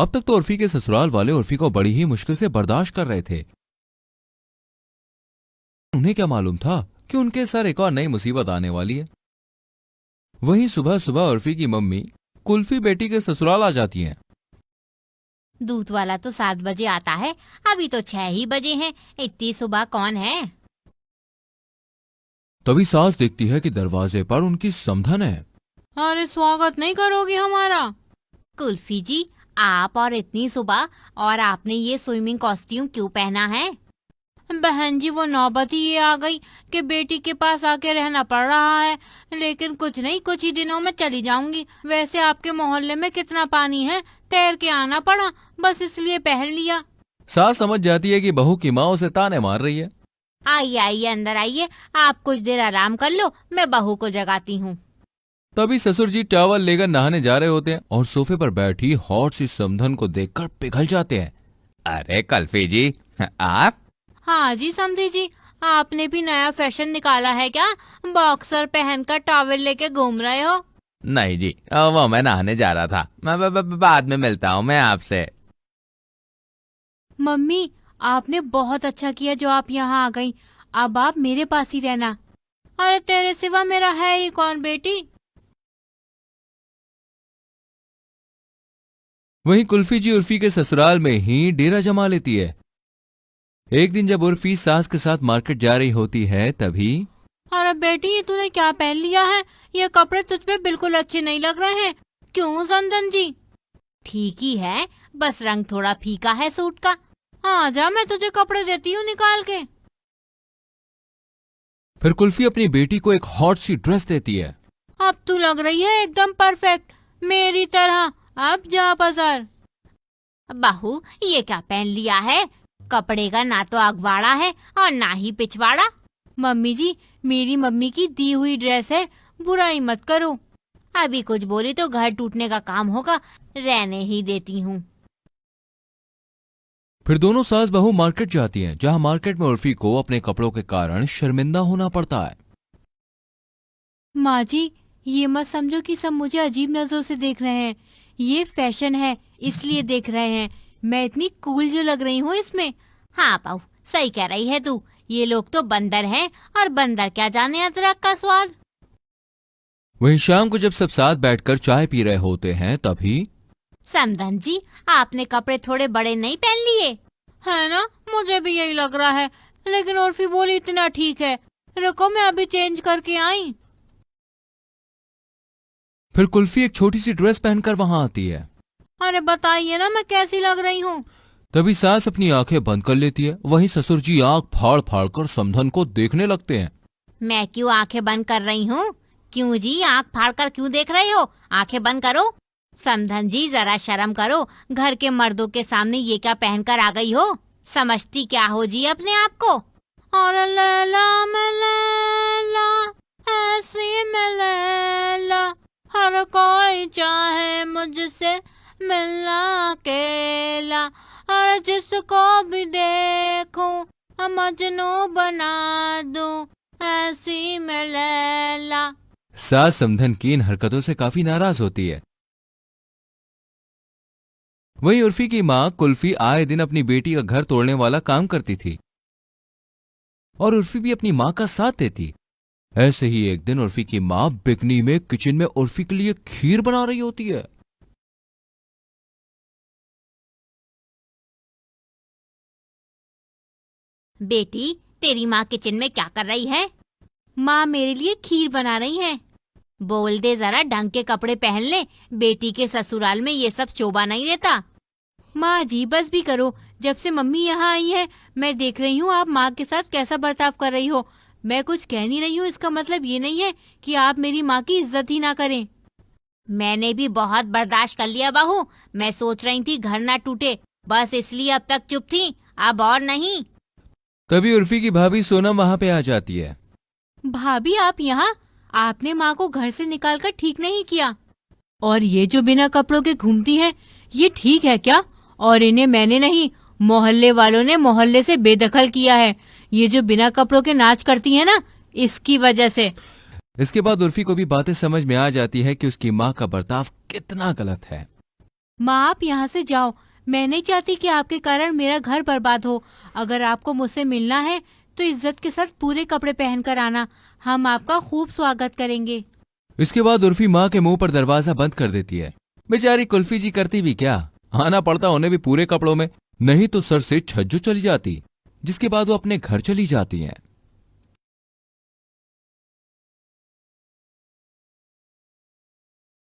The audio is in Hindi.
अब तक तो उर्फी के ससुराल वाले उर्फी को बड़ी ही मुश्किल से बर्दाश्त कर रहे थे। उन्हें क्या मालूम था कि उनके सर एक और नई मुसीबत आने वाली है। वहीं सुबह सुबह उर्फी की मम्मी कुल्फी बेटी के ससुराल आ जाती हैं। दूध वाला तो 7 बजे आता है, अभी तो 6 ही बजे हैं, इतनी सुबह कौन है? तभी सास देखती है कि दरवाजे पर उनकी समधन है। अरे स्वागत नहीं करोगी हमारा? कुल्फी जी, आप और इतनी सुबह, और आपने ये स्विमिंग कॉस्ट्यूम क्यों पहना है? बहन जी, वो नौबत ही ये आ गई कि बेटी के पास आके रहना पड़ रहा है, लेकिन कुछ नहीं, कुछ ही दिनों में चली जाऊंगी। वैसे आपके मोहल्ले में कितना पानी है, तैर के आना पड़ा, बस इसलिए पहन लिया। सास समझ जाती है कि बहू की माँ उसे ताने मार रही है। आइए आइए, अंदर आइए, आप कुछ देर आराम कर लो, मैं बहू को जगाती हूँ। तभी ससुर जी टॉवल लेकर नहाने जा रहे होते हैं और सोफे पर बैठी हॉट सी समधन को देखकर पिघल जाते हैं। अरे कुल्फी जी, आप? हाँ जी समधी जी, आपने भी नया फैशन निकाला है क्या? बॉक्सर पहनकर टॉवल लेके घूम रहे हो? नहीं जी, वो मैं नहाने जा रहा था। मैं बाद में मिलता हूँ मैं आपसे। मम्मी, आपने बहुत अच्छा किया जो आप यहाँ आ गई। अब आप मेरे पास ही रहना। अरे तेरे सिवा मेरा है ही कौन बेटी? वहीं कुल्फी जी उर्फी के ससुराल में ही डेरा जमा लेती है। एक दिन जब उर्फी सास के साथ मार्केट जा रही होती है तभी। अरे बेटी, ये तूने क्या पहन लिया है? ये कपड़े तुझ पे बिल्कुल अच्छे नहीं लग रहे हैं। क्यों समधन जी? ठीक ही है, बस रंग थोड़ा फीका है सूट का। आजा, मैं तुझे कपड़े देती हूँ निकाल के। फिर कुल्फी अपनी बेटी को एक हॉट सी ड्रेस देती है। अब तू लग रही है एकदम परफेक्ट, मेरी तरह। अब जा बाजार। बहू, ये क्या पहन लिया है? कपड़े का ना तो अगवाड़ा है और ना ही पिछवाड़ा। मम्मी जी, मेरी मम्मी की दी हुई ड्रेस है, बुराई मत करो। अभी कुछ बोली तो घर टूटने का काम होगा, रहने ही देती हूँ। फिर दोनों सास बहू मार्केट जाती हैं, जहां मार्केट में उर्फी को अपने कपड़ों के कारण शर्मिंदा होना पड़ता है। माँ जी, ये मत समझो कि सब मुझे अजीब नजरों से देख रहे हैं। ये फैशन है, इसलिए देख रहे हैं। मैं इतनी कूल जो लग रही हूँ इसमें। हाँ बहू, सही कह रही है तू। ये लोग तो बंदर हैं, और बंदर क्या जाने अदरक का स्वाद। वहीं शाम को जब सब साथ बैठकर चाय पी रहे होते हैं तभी। समधन जी, आपने कपड़े थोड़े बड़े नहीं पहन लिए? है ना, मुझे भी यही लग रहा है, लेकिन उर्फी बोली इतना ठीक है। रुको, मैं अभी चेंज करके आई। फिर कुल्फी एक छोटी सी ड्रेस पहनकर वहां आती है। अरे बताइए ना, मैं कैसी लग रही हूँ? तभी सास अपनी आंखें बंद कर लेती है। वहीं ससुर जी आंख फाड़ फाड़ कर समधन को देखने लगते हैं। मैं क्यों आंखें बंद कर रही हूँ? क्यों जी, आंख फाड़ कर क्यों देख रहे हो? आंखें बंद करो। समधन जी, जरा शर्म करो, घर के मर्दों के सामने ये क्या पहनकर आ गई हो? समझती क्या हो जी अपने आप को? और लैला मैं लैला, ऐसी मैं लैला, हर कोई चाहे मुझसे मिलना अकेला, और जिसको भी देखूं मजनू बना दूं, ऐसी मैं लैला। सास समधन की इन हरकतों से काफी नाराज होती है। वहीं उर्फी की माँ कुल्फी आए दिन अपनी बेटी का घर तोड़ने वाला काम करती थी और उर्फी भी अपनी माँ का साथ देती। ऐसे ही एक दिन उर्फी की माँ बिकनी में किचन में उर्फी के लिए खीर बना रही होती है। बेटी, तेरी माँ किचन में क्या कर रही है? माँ मेरे लिए खीर बना रही है। बोल दे जरा, ढंग के कपड़े पहन ले, बेटी के ससुराल में ये सब शोभा नहीं देता। माँ जी बस भी करो, जब से मम्मी यहाँ आई है मैं देख रही हूँ आप माँ के साथ कैसा बर्ताव कर रही हो। मैं कुछ कह नहीं रही हूँ, इसका मतलब ये नहीं है कि आप मेरी माँ की इज्जत ही ना करें। मैंने भी बहुत बर्दाश्त कर लिया बहू, मैं सोच रही थी घर ना टूटे, बस इसलिए अब तक चुप थी, अब और नहीं। तभी उर्फी की भाभी सोनम वहां पे आ जाती है। भाभी, आप यहाँ? आपने माँ को घर से निकालकर ठीक नहीं किया। और ये जो बिना कपड़ों के घूमती है, ये ठीक है क्या? और इन्हें मैंने नहीं, मोहल्ले वालों ने मोहल्ले से बेदखल किया है। ये जो बिना कपड़ों के नाच करती है ना, इसकी वजह से। इसके बाद उर्फी को भी बातें समझ में आ जाती है कि उसकी माँ का बर्ताव कितना गलत है। माँ आप यहाँ से जाओ, मैं नहीं चाहती कि आपके कारण मेरा घर बर्बाद हो। अगर आपको मुझसे मिलना है तो इज्जत के साथ पूरे कपड़े पहनकर आना, हम आपका खूब स्वागत करेंगे। इसके बाद उर्फी माँ के मुंह पर दरवाजा बंद कर देती है। बेचारी कुल्फी जी करती भी क्या, आना पड़ता उन्हें भी पूरे कपड़ों में, नहीं तो सर से छज्जू चली जाती। जिसके बाद वो अपने घर चली जाती हैं।